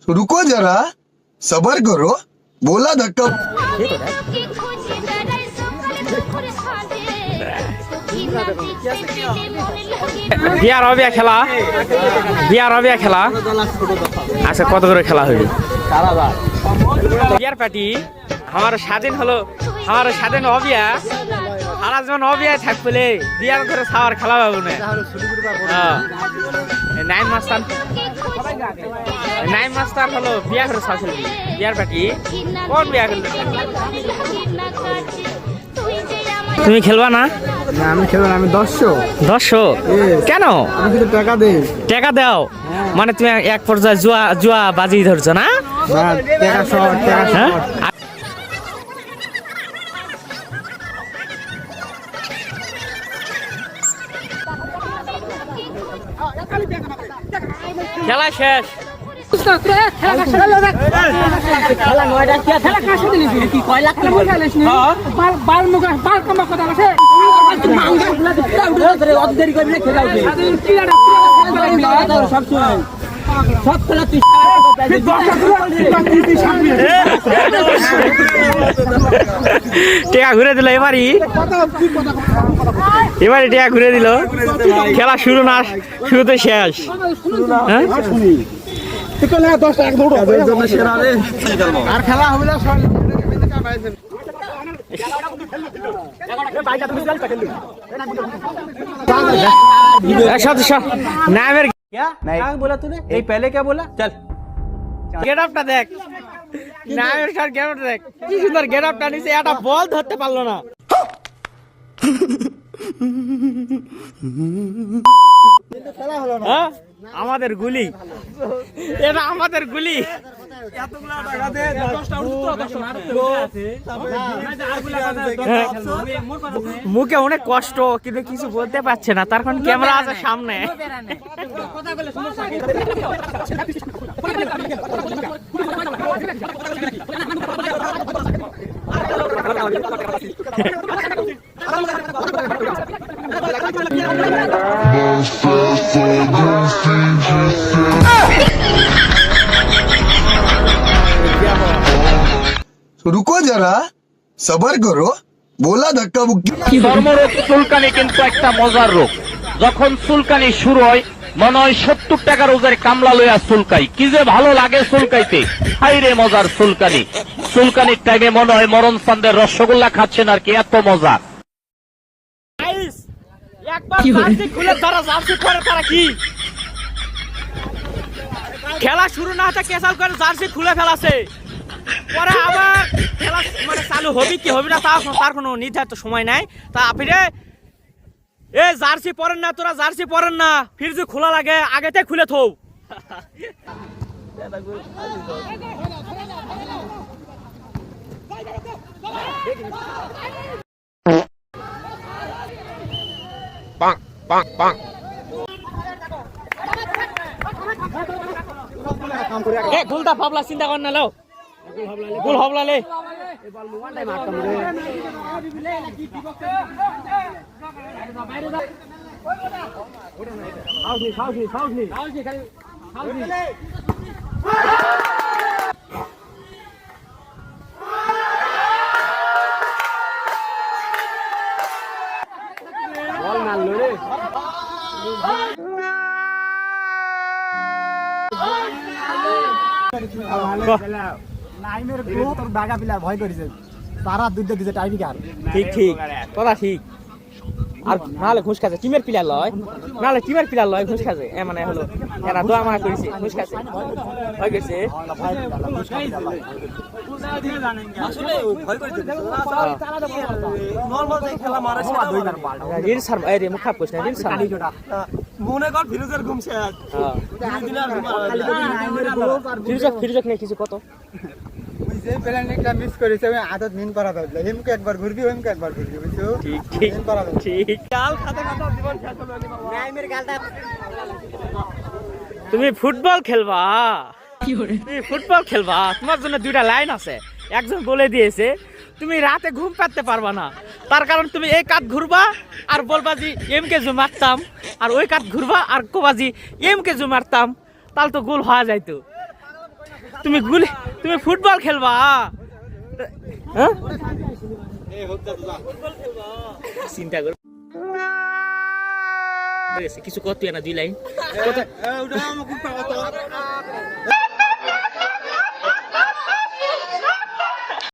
रुको जरा सबर करो बोला धक्का বিয়ার হবে খেলা আচ্ছা কত করে খেলা হবে বিয়ার পার্টি আমার স্বাধীন হলো আমার স্বাধীন অবিয়া সারা জীবন অবিয়ায় থাকলে বিয়ার করে খাওয়ার খেলা পাবো না নাইম মাস্টার হলো বিয়া করে খাওয়া বিয়ার পার্টি কোন বিয়া করলো তুমি খেলবা না? না আমি খেলবো না, আমি 1000 কেন? আমি কিন্তু টাকা দেই। টাকা দাও মানে তুমি এক পর্যায়ে জুয়া বাজি ধরছো না? টাকা শর্ট হ্যাঁ খেলা শেষ টেকা ঘুরে দিল এবারই টেকা ঘুরে দিল খেলা শুরু না শুরুতে শেষ আর খেলা হবে না नामेर क्या बोला तूने ये पहले क्या बोला चल गेट अपটা দেখ নামের স্যার গেট আপ দেখ কি সুন্দর গেট আপটা নিছে এটা বল ধরতে পারলো না খেলা হলো না আমাদের গুলি এটা আমাদের গুলি এতগুলা টাকা দে 10টা মুখে অনেক কষ্ট কিন্তু কিছু বলতে পারছে না তার কারণ ক্যামেরা আছে সামনে रुको जरा सबर करो बोला धक्का मुक्की চর্মরোগ চুলকানি কিন্তু একটা মজার রোগ যখন চুলকানি শুরু হয় মনে হয় 70 টাকার ওজের কামলা লইয়া চুলকাই কি যে ভালো লাগে চুলকাইতে হাই রে মজার চুলকানির টাইমে মনে হয় মরণ চাঁদের রসগোল্লা খাচ্ছেন আর কি এত মজা একবার জার্সি খুলে তারা জার্সি পরে তারা কি খেলা শুরু না হতে ক্যান্সেল করে জার্সি খুলে ফেলাছে পরে আবার খেলা মানে চালু হবে কি হবে না তার কোনো নির্ধারিত সময় নাই তা আপনি এ জার্সি পরেন না তোরা জার্সি পরেন না ফির যে খোলা লাগে আগেতে খুলে থৌ পাং পাং পাং এ গুলটা ফাবলা চিন্তা কর না লাও গুল হাবলালে বল মারলো রে নাইমের গ্রুপ তোর বাগা প্লেয়ার ভয় করেছে তারা দুইটা দিছে টাইপিকার ঠিক কথা ঠিক আর নালে ঘুষ খাচ্ছে টিমের প্লেয়ার লয় ঘুষ খাচ্ছে এ মানে হলো এরা দোয়া মারা করেছে ঘুষ খাচ্ছে হয়ে গেছে রিল স্যার এই রে মুখ খারাপ করিস না রিল স্যার মনে কর ফিরোজের ঘুম শেষ ফিরোজ নেই কিছু কত যে প্ল্যানিংটা মিস করেছে আমি আদত নিন করা দরকার হেমকে একবার ঘুরবি হেমকে একবার ঘুরবি বুঝছো ঠিক কাল খাতা জীবন শেষ হলো নাইমের গালটা তুমি ফুটবল খেলবা তোমার জন্য দুইটা লাইন আছে একজন বলে দিয়েছে তুমি রাতে ঘুম পাতে পারবা না তার কারণ তুমি এই কাত ঘুরবা আর বলবা জি এম কে জু মারতাম আর ওই কাত ঘুরবা আর কোবাজি এম কে জু মারতাম তাহলে তো গোল হওয়া যাইতো। তুমি ফুটবল খেলবা? হ্যাঁ? চিন্তা কর কিছু করতে না 2 লাইন ওটা আমার খুব